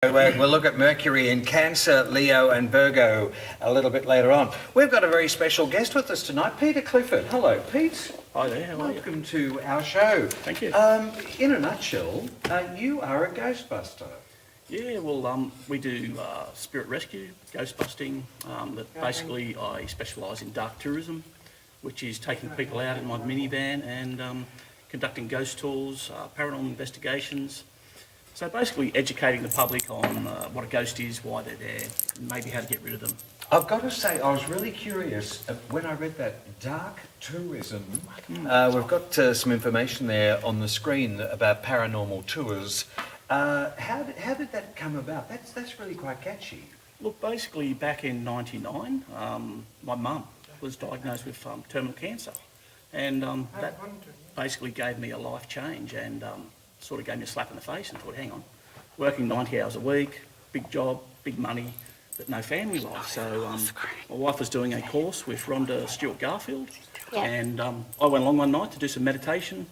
We'll look at Mercury in Cancer, Leo and Virgo a little bit later on. We've got a very special guest with us tonight, Peter Clifford. Hello, Pete. Hi there, how are you? Welcome to our show. Thank you. In a nutshell, you are a ghostbuster. Yeah, well, we do spirit rescue, ghost busting. Basically, I specialise in dark tourism, which is taking people out in my minivan and conducting ghost tours, paranormal investigations. So basically educating the public on what a ghost is, why they're there, and maybe how to get rid of them. I've got to say, I was really curious when I read that dark tourism. We've got some information there on the screen about paranormal tours. How did that come about? That's really quite catchy. Look, basically back in '99, my mum was diagnosed with terminal cancer, and that basically gave me a life change and sort of gave me a slap in the face and thought, hang on, working 90 hours a week, big job, big money, but no family life. So my wife was doing a course with Rhonda Stewart Garfield, and I went along one night to do some meditation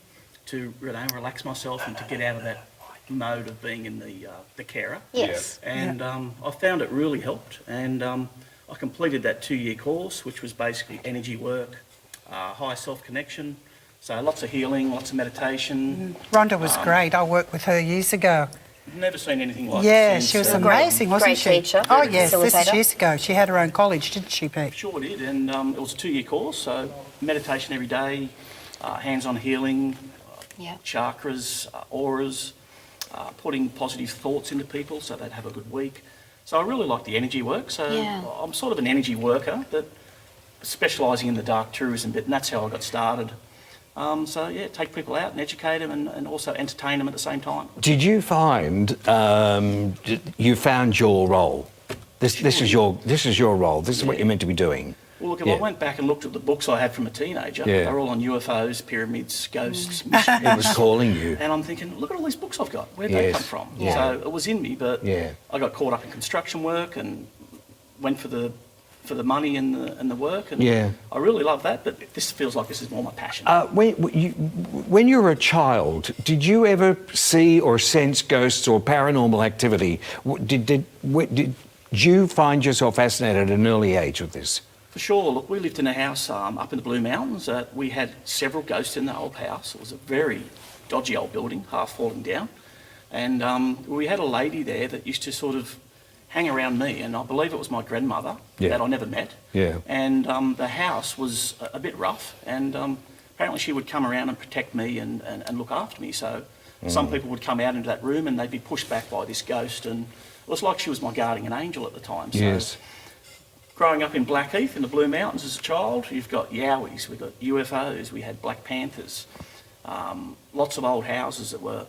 to relax myself and to get out of that mode of being in the carer. Yes. And I found it really helped, and I completed that 2-year course, which was basically energy work, higher self-connection. So lots of healing, lots of meditation. Rhonda was great. I worked with her years ago. Never seen anything like it Yeah, since. she was amazing, wasn't great she? teacher, Oh yes, this is facilitator. years ago. She had her own college, didn't she, Pete? Sure did, and it was a 2-year course, so meditation every day, hands-on healing, chakras, auras, putting positive thoughts into people so they'd have a good week. So I really like the energy work, so I'm sort of an energy worker, but specialising in the dark tourism bit, and that's how I got started. So yeah, take people out and educate them and also entertain them at the same time. Did you find you found your role? This is your role. This is what you're meant to be doing. Well, look, if I went back and looked at the books I had from a teenager, they're all on UFOs, pyramids, ghosts, mysteries. It was calling you. And I'm thinking, look at all these books I've got. Where'd they come from? Yeah. So it was in me, but I got caught up in construction work and went for the money and the work, and I really love that. But this feels like this is more my passion. When you were a child, did you ever see or sense ghosts or paranormal activity? Did you find yourself fascinated at an early age with this? For sure. Look, we lived in a house up in the Blue Mountains. We had several ghosts in the old house. It was a very dodgy old building, half falling down. And we had a lady there that used to sort of hang around me, and I believe it was my grandmother that I never met. And the house was a bit rough, and apparently she would come around and protect me and look after me. So some people would come out into that room and they'd be pushed back by this ghost, and it was like she was my guardian angel at the time. So growing up in Blackheath in the Blue Mountains as a child, you've got Yowies, we've got UFOs, we had Black Panthers, lots of old houses that were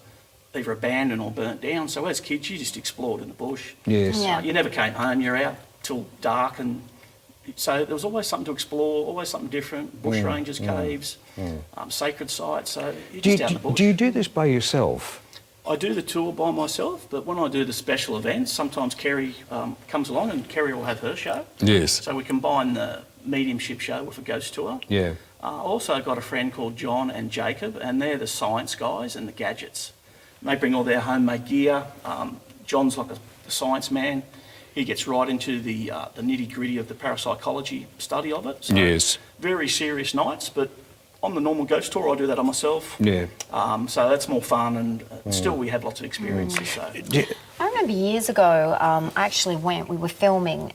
either abandoned or burnt down. So as kids, you just explored in the bush. You never came home, you're out till dark, and so there was always something to explore, always something different, bush rangers, caves, sacred sites, so you're just out in the bush. Do you do this by yourself? I do the tour by myself, but when I do the special events, sometimes Kerry comes along, and Kerry will have her show. So we combine the mediumship show with a ghost tour. I also got a friend called John and Jacob, and they're the science guys and the gadgets. They bring all their homemade gear. John's like a science man. He gets right into the nitty-gritty of the parapsychology study of it. So very serious nights, but on the normal ghost tour, I do that on myself. So that's more fun, and still we have lots of experiences. So. I remember years ago, I actually we were filming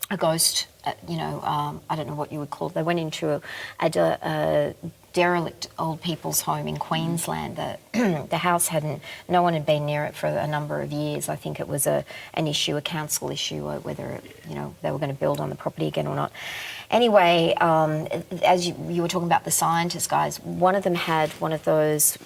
a ghost, I don't know what you would call it. They went into a derelict old people's home in Queensland. The house no one had been near it for a number of years. I think it was an issue, a council issue, whether they were going to build on the property again or not. Anyway, as you were talking about the scientist guys, one of them had one of those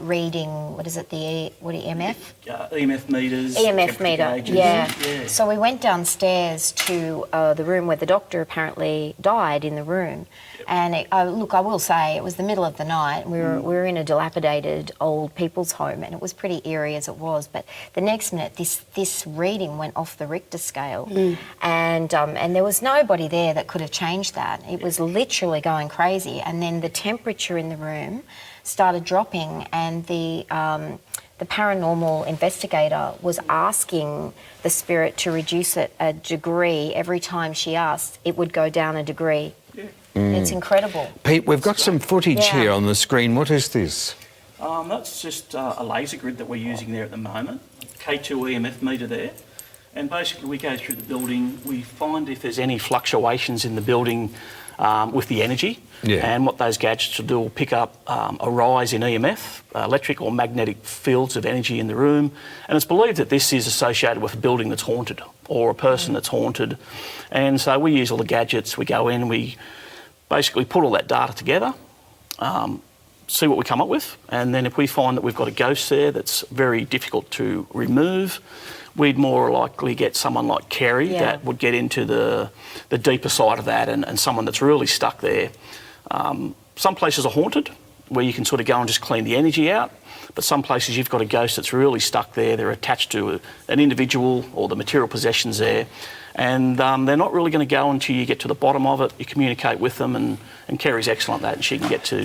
reading, EMF? EMF meters. EMF meter, So we went downstairs to the room where the doctor apparently died in the room. And look, I will say, it was the middle of the night. We were in a dilapidated old people's home, and it was pretty eerie as it was. But the next minute, this reading went off the Richter scale, and there was nobody there that could have changed that. It was literally going crazy. And then the temperature in the room started dropping, and the the paranormal investigator was asking the spirit to reduce it a degree. Every time she asked, it would go down a degree. Yeah. It's incredible. Pete, we've got some footage Yeah. here on the screen. What is this? That's just a laser grid that we're using there at the moment, K2 EMF meter there. And basically we go through the building, we find if there's any fluctuations in the building with the energy. Yeah. And what those gadgets will do will pick up a rise in EMF, electric or magnetic fields of energy in the room. And it's believed that this is associated with a building that's haunted or a person that's haunted. And so we use all the gadgets, we go in, we basically put all that data together, see what we come up with, and then if we find that we've got a ghost there that's very difficult to remove, we'd more likely get someone like Kerry that would get into the deeper side of that and someone that's really stuck there. Some places are haunted, where you can sort of go and just clean the energy out, but some places you've got a ghost that's really stuck there, they're attached to an individual or the material possessions there, and they're not really going to go until you get to the bottom of it. You communicate with them, and Kerry's excellent at that, and she can get to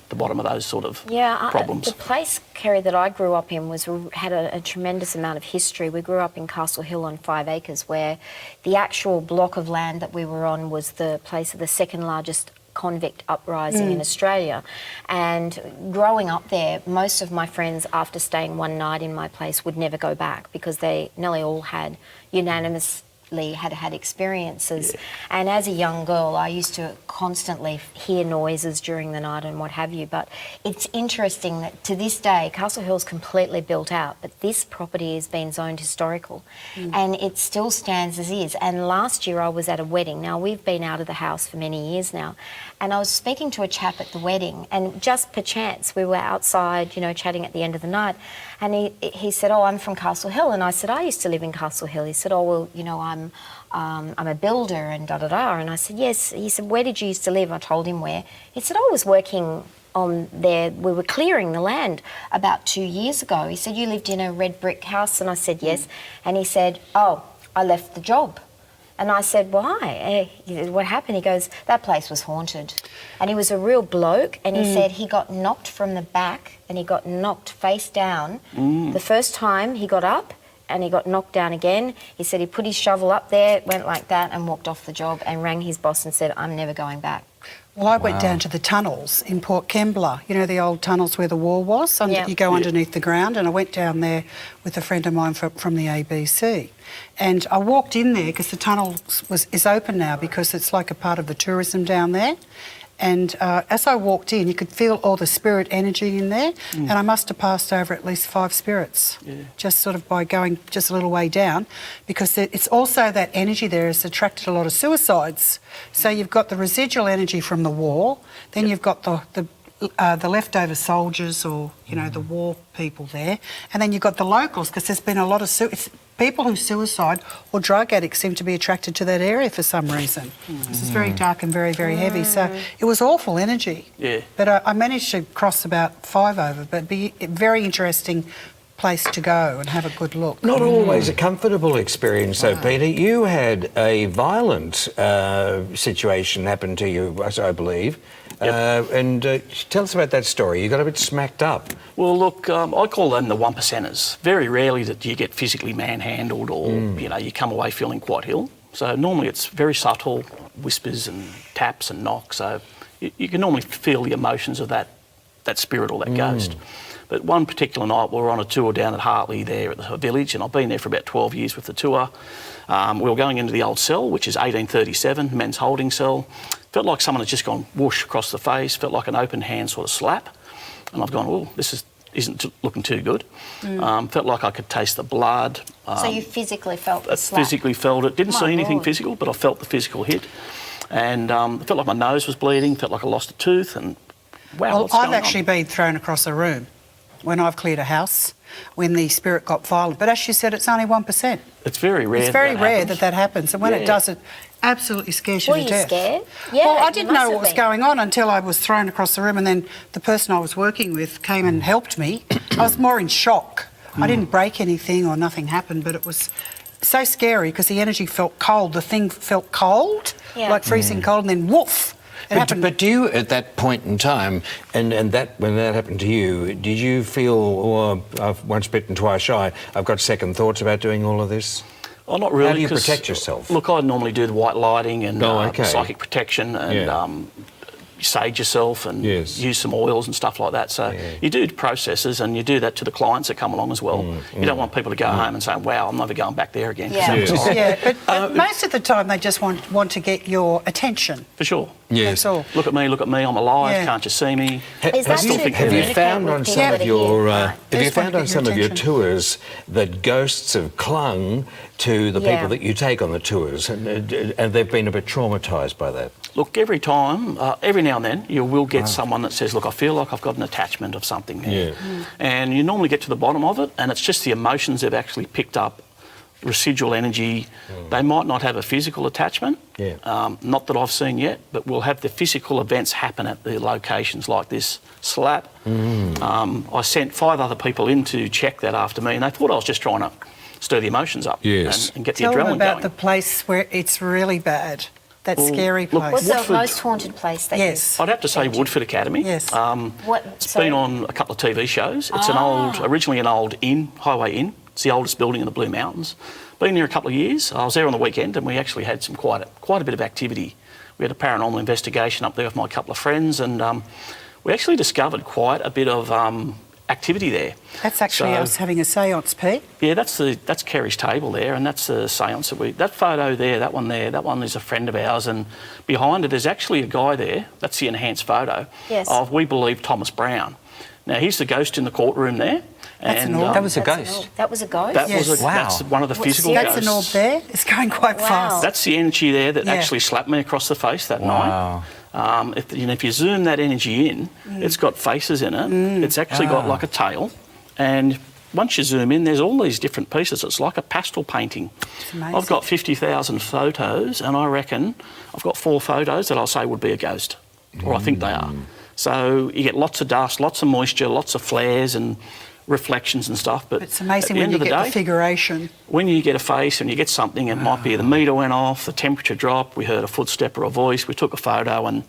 the bottom of those sort of problems. The place, Kerry, that I grew up in had a tremendous amount of history. We grew up in Castle Hill on 5 acres, where the actual block of land that we were on was the place of the second largest convict uprising in Australia. And growing up there, most of my friends, after staying one night in my place, would never go back because they nearly all had unanimously had experiences. And as a young girl, I used to constantly hear noises during the night and what have you. But it's interesting that to this day, Castle Hill's completely built out, but this property has been zoned historical and it still stands as is. And last year I was at a wedding. Now, we've been out of the house for many years now, and I was speaking to a chap at the wedding, and just perchance we were outside, you know, chatting at the end of the night, and he said, "Oh, I'm from Castle Hill," and I said, "I used to live in Castle Hill." He said, "Oh, well, you know, I'm a builder and da-da-da." And I said, "Yes." He said, "Where did you used to live?" I told him where. He said, "I was working on there. We were clearing the land about 2 years ago." He said, "You lived in a red brick house?" And I said, "Yes." And he said, "Oh, I left the job." And I said, "Why? What happened?" He goes, "That place was haunted." And he was a real bloke, and he said he got knocked from the back and he got knocked face down. The first time he got up, and he got knocked down again. He said he put his shovel up there, went like that and walked off the job and rang his boss and said, "I'm never going back." Well, I went down to the tunnels in Port Kembla, you know, the old tunnels where the wall was. You go underneath the ground, and I went down there with a friend of mine from the ABC. And I walked in there because the tunnel is open now because it's like a part of the tourism down there. And as I walked in, you could feel all the spirit energy in there, and I must have passed over at least 5 spirits, just sort of by going just a little way down, because it's also that energy there has attracted a lot of suicides. So you've got the residual energy from the war, then you've got the leftover soldiers or, you know, the war people there, and then you've got the locals, because there's been a lot of people who suicide or drug addicts seem to be attracted to that area for some reason. This is very dark and very, very heavy. So it was awful energy. Yeah. But I managed to cross about 5 over, but it'd be a very interesting place to go and have a good look. Not always a comfortable experience, though, Peter. You had a violent situation happen to you, I believe. And tell us about that story. You got a bit smacked up. Well, look, I call them the 1%ers. Very rarely that you get physically manhandled or, you know, you come away feeling quite ill. So normally it's very subtle, whispers and taps and knocks. So you can normally feel the emotions of that spirit or that ghost. But one particular night we were on a tour down at Hartley there at the village, and I've been there for about 12 years with the tour. We were going into the old cell, which is 1837, men's holding cell. Felt like someone had just gone whoosh across the face, felt like an open hand sort of slap. And I've gone, "Oh, this isn't looking too good." Felt like I could taste the blood. So you physically felt the I slap? physically felt it. Didn't see anything physical, but I felt the physical hit. And it felt like my nose was bleeding, felt like I lost a tooth, and wow, Well, what's going I've actually been thrown across a room when I've cleared a house, when the spirit got violent. But as you said, it's only 1%. It's very rare. It's very rare happens. that happens. And when it does, it absolutely scares you Were to you death. scared? Yeah, Well, I you didn't must know have what was been. going on until I was thrown across the room, and then the person I was working with came and helped me. I was more in shock. I didn't break anything or nothing happened, but it was so scary because the energy felt cold. The thing felt cold, like freezing cold, and then woof. It happened. But do you, at that point in time, and that when that happened to you, did you feel, oh, I've once bitten, twice shy, I've got second thoughts about doing all of this? Oh, not really. How do you 'cause, protect yourself? Look, I normally do the white lighting and okay. psychic protection and Yeah. sage yourself and Yes. use some oils and stuff like that. So you do processes and you do that to the clients that come along as well. You don't want people to go home and say, wow, I'm never going back there again. 'cause Yeah. that was Yes. horrible. Yeah, but most of the time they just want to get your attention. For sure. Yes. That's all. Look at me, I'm alive, Yeah. can't you see me? Is that to Have you communicate found with on people some that of are your here? have you Just want found to on get some your of your attention. tours that ghosts have clung to the Yeah. people that you take on the tours, and they've been a bit traumatised by that? Look, every time, every now and then, you will get someone that says, look, I feel like I've got an attachment of something there. Yeah. And you normally get to the bottom of it, and it's just the emotions they've actually picked up, residual energy. They might not have a physical attachment, not that I've seen yet, but we'll have the physical events happen at the locations like this slap. I sent 5 other people in to check that after me, and they thought I was just trying to stir the emotions up Yes. and get the Tell them adrenaline about going. the place where it's really bad. That Well, scary look, place. What's the Woodford- most haunted place that Yes. I'd have to say Woodford Academy. Yes. It's been on a couple of TV shows. It's originally an old inn, highway inn. It's the oldest building in the Blue Mountains. Been there a couple of years. I was there on the weekend and we actually had some quite a bit of activity. We had a paranormal investigation up there with my couple of friends and we actually discovered quite a bit of activity there. That's actually So- us having a séance, Pete. Yeah, that's Kerry's table there, and that's the séance that photo there, that one is a friend of ours, and behind it is actually a guy there. That's the enhanced photo Yes. of, we believe, Thomas Brown. Now he's the ghost in the courtroom there, That's an and orb. That was a That's an ghost. orb. That was a ghost? that Yes. was Wow. that's one of the What's physical the- ghosts. That's an orb there. It's going quite Wow. fast. That's the energy there that Yeah. actually slapped me across the face that Wow. night. If you zoom that energy in, it's got faces in it. It's actually got like a tail, and once you zoom in, there's all these different pieces. It's like a pastel painting. amazing. I've got 50,000 photos, and I reckon I've got 4 photos that I'll say would be a ghost, or I think they are. So you get lots of dust, lots of moisture, lots of flares and reflections and stuff. But It's amazing at the when end you of the get day, the figuration. when you get a face and you get something, it might be the meter went off, the temperature dropped, we heard a footstep or a voice, we took a photo, and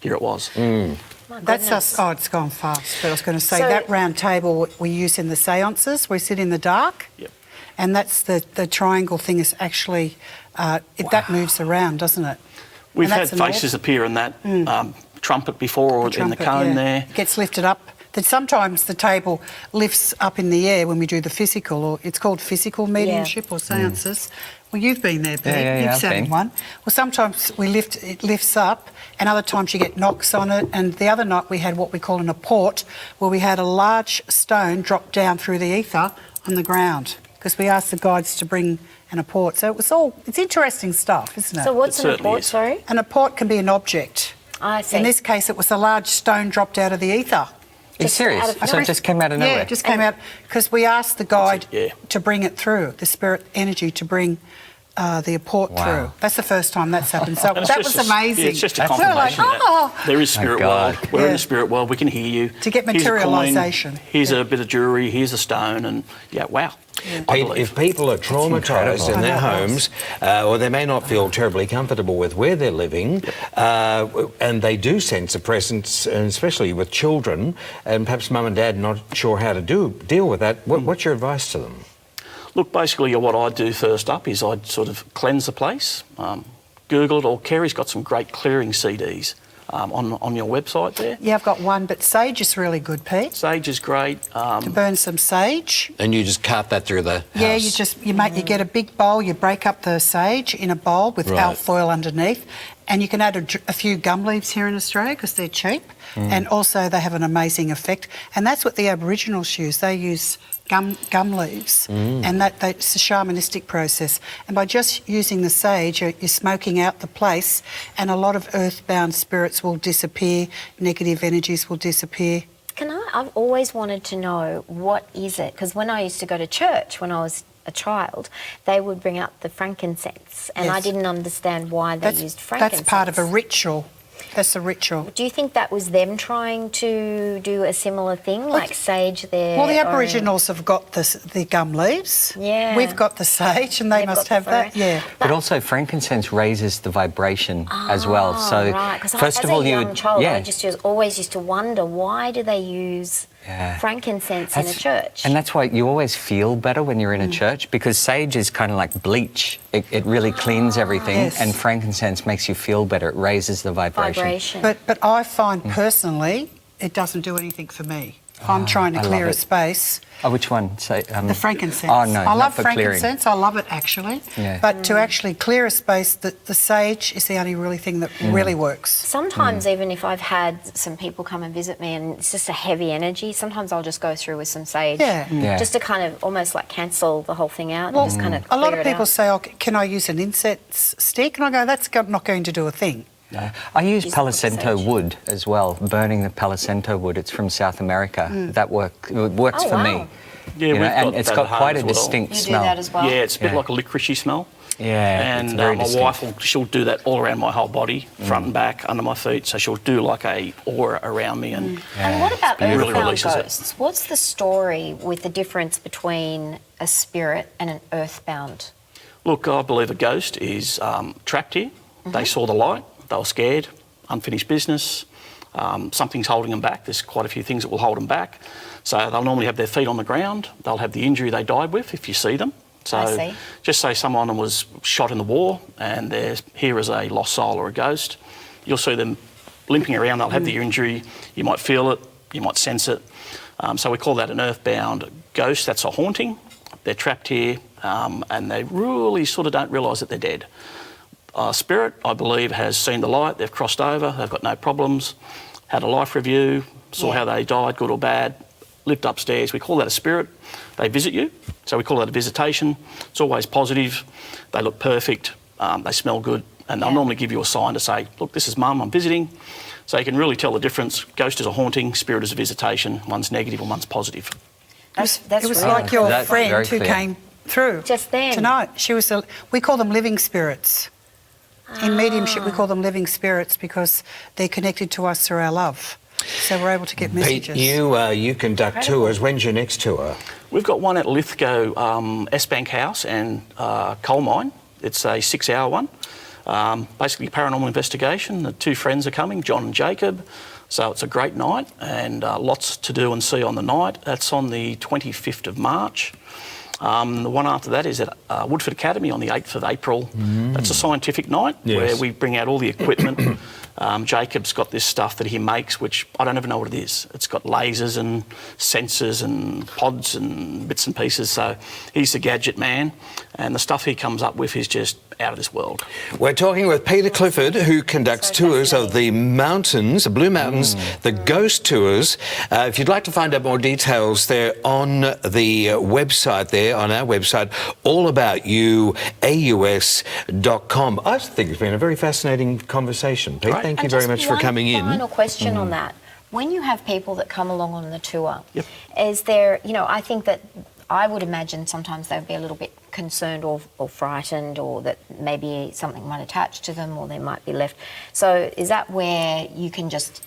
here it was. My That's goodness. us. Oh, it's gone fast. But I was going to say So- that round table we use in the séances, we sit in the dark. Yep. And that's the triangle thing is actually, that moves around, doesn't it? We've And had that's an orb. faces appear in that trumpet before, or in the Trumpet, cone yeah. there. It gets lifted up. That sometimes the table lifts up in the air when we do the physical, or it's called physical mediumship or séances. Well, you've been there, Pete. Yeah, You've I've sat in been. one. Well, sometimes it lifts up, and other times you get knocks on it. And the other night we had what we call an apport, where we had a large stone drop down through the ether on the ground, because we asked the guides to bring an apport. So it's interesting stuff, isn't it? So what's It an certainly apport, is. sorry? An apport can be an object. I see. In this case, it was a large stone dropped out of the ether. Are you Just serious? out of So it just came out of Yeah, nowhere? it just came out because we asked the guide That's it, yeah. to bring it through, the spirit energy to bring the apport Wow. through. That's the first time that's happened. So And it's that just was amazing. Yeah, it's just a We were like, confirmation that there is spirit God. world. We're in Yeah. the spirit world. We can hear you. To get Here's a coin, materialisation. Here's Yeah. a bit of jewellery. Here's a stone, and wow. I Pete, believe. if people are traumatised in their homes, or they may not feel terribly comfortable with where they're living, and they do sense a presence, and especially with children, and perhaps mum and dad not sure how to deal with that, what's your advice to them? Look, basically what I'd do first up is I'd sort of cleanse the place, Google it, or Kerry's got some great clearing CDs on your website there. Yeah, I've got one, but sage is really good, Pete. Sage is great. To burn some sage. And you just cart that through the house? Yeah, you get a big bowl, you break up the sage in a bowl with Right. alfoil underneath, and you can add a few gum leaves here in Australia because they're cheap, and also they have an amazing effect. And that's what the Aboriginals use. They use gum leaves, and that's a shamanistic process. And by just using the sage, you're smoking out the place, and a lot of earthbound spirits will disappear, negative energies will disappear. I've always wanted to know, what is it? Because when I used to go to church when I was a child, they would bring out the frankincense, and I Yes. didn't understand why they used frankincense. That's part of a ritual. That's the ritual. Do you think that was them trying to do a similar thing, like sage their Well, the own- Aboriginals have got the gum leaves. Yeah. We've got the sage, and they They've must got have the that. fur. Yeah. But also frankincense raises the vibration as well. So right, because first as of all, a young child, yeah. I just always used to wonder, why do they use frankincense in a church? And that's why you always feel better when you're in a church, because sage is kind of like bleach. It really cleans everything, Yes. and frankincense makes you feel better. It raises the vibration. But I find personally, it doesn't do anything for me. If I'm trying to I clear love a it. space. Oh, which one? Say, The frankincense. Oh, no, I not love for clearing. frankincense. I love it actually. Yeah. But to actually clear a space, the sage is the only really thing that really works. Sometimes, even if I've had some people come and visit me and it's just a heavy energy, sometimes I'll just go through with some sage, Yeah. just to kind of almost like cancel the whole thing out Well, and just kind of a lot clear of it people out. say, "Oh, can I use an incense stick?" And I go, "That's not going to do a thing." No. I use Use Palo the Santo sage. wood as well, burning the Palo Santo wood. It's from South America. That works Oh, for wow. me. Yeah, You know, we've and got it's that got at home quite a as well. distinct You do smell. that as well? Yeah, it's a bit Yeah. like a licoricey smell. Yeah, it's And very my distinct. wife she'll do that all around my whole body, front and back, under my feet. So she'll do like a aura around me, and And what about beautiful. Really earthbound releases it. ghosts? What's the story with the difference between a spirit and an earthbound? look, I believe a ghost is trapped here. They saw the light, they were scared, unfinished business. Something's holding them back. There's quite a few things that will hold them back. So they'll normally have their feet on the ground. They'll have the injury they died with if you see them. So I see. just say someone was shot in the war and they're here as a lost soul or a ghost. You'll see them limping around. They'll have the injury. You might feel it. You might sense it. So we call that an earthbound ghost. That's a haunting. They're trapped here and they really sort of don't realise that they're dead. Spirit, I believe, has seen the light. They've crossed over. They've got no problems. Had a life review. Saw how they died, good or bad. Lived upstairs. We call that a spirit. They visit you. So we call that a visitation. It's always positive. They look perfect. They smell good. And they'll normally give you a sign to say, look, this is Mum, I'm visiting. So you can really tell the difference. Ghost is a haunting, spirit is a visitation. One's negative and one's positive. That's It was really like your That's friend very who clear. came through Just then. tonight. We call them living spirits. In mediumship, we call them living spirits because they're connected to us through our love. So we're able to get Pete, messages. you conduct tours. When's your next tour? We've got one at Lithgow S-Bank House and Coal Mine. It's a 6-hour one. Basically paranormal investigation. The two friends are coming, John and Jacob. So it's a great night and lots to do and see on the night. That's on the 25th of March. The one after that is at Woodford Academy on the 8th of April. That's a scientific night where we bring out all the equipment. Jacob's got this stuff that he makes, which I don't even know what it is. It's got lasers and sensors and pods and bits and pieces. So he's the gadget man, and the stuff he comes up with is just out of this world. We're talking with Peter Clifford, who conducts tours of the mountains, the Blue Mountains, the ghost tours. If you'd like to find out more details, they're on the website there, on our website, allaboutyoutaus.com. I think it's been a very fascinating conversation. Pete, Right. thank you And very just much for coming in. Final question on that. When you have people that come along on the tour, Yep. is there, I think that I would imagine sometimes they'd be a little bit concerned or frightened, or that maybe something might attach to them or they might be left. So is that where you can just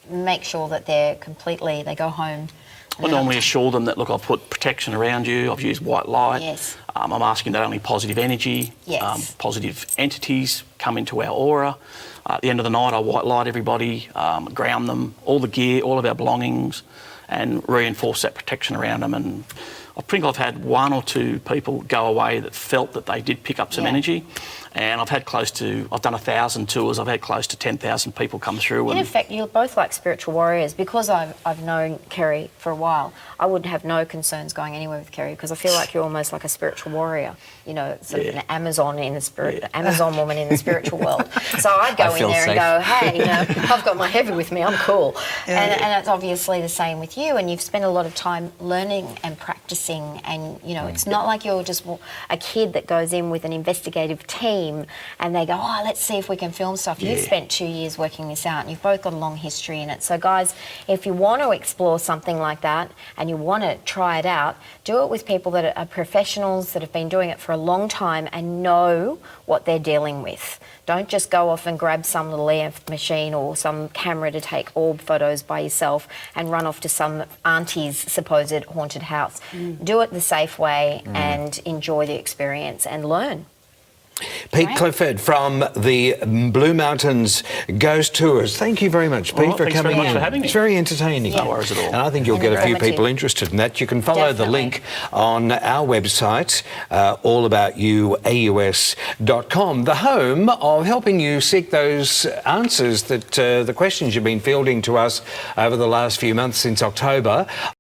make sure that they go home? I normally assure them that, look, I've put protection around you, I've used white light. Yes. I'm asking that only positive energy, Yes. positive entities come into our aura. At the end of the night, I white light everybody, ground them, all the gear, all of our belongings, and reinforce that protection around them. And I think I've had 1 or 2 people go away that felt that they did pick up some energy. And I've done 1,000 tours, I've had close to 10,000 people come through. In And effect, you're both like spiritual warriors. Because I've known Kerry for a while, I would have no concerns going anywhere with Kerry, because I feel like you're almost like a spiritual warrior. Sort of an Amazon in the spirit, Amazon woman in the spiritual world. So I'd go I in feel there safe. and go, hey, I've got my heavy with me, I'm cool. And it's obviously the same with you, and you've spent a lot of time learning and practicing practicing, and you know, it's not like you're just a kid that goes in with an investigative team and they go, oh, let's see if we can film stuff. You've spent 2 years working this out, and you've both got a long history in it. So guys, if you want to explore something like that and you want to try it out, do it with people that are professionals that have been doing it for a long time and know what they're dealing with. Don't just go off and grab some little EF machine or some camera to take orb photos by yourself and run off to some auntie's supposed haunted house. Do it the safe way and enjoy the experience and learn. Pete Clifford from the Blue Mountains Ghost Tours. Thank you very much, Pete, Well, for thanks coming very much in. for having me. It's very entertaining. No worries at all. And I think you'll And get a few informative. people interested in that. You can follow the Definitely. link on our website, allaboutyouaus.com, the home of helping you seek those answers that the questions you've been fielding to us over the last few months since October.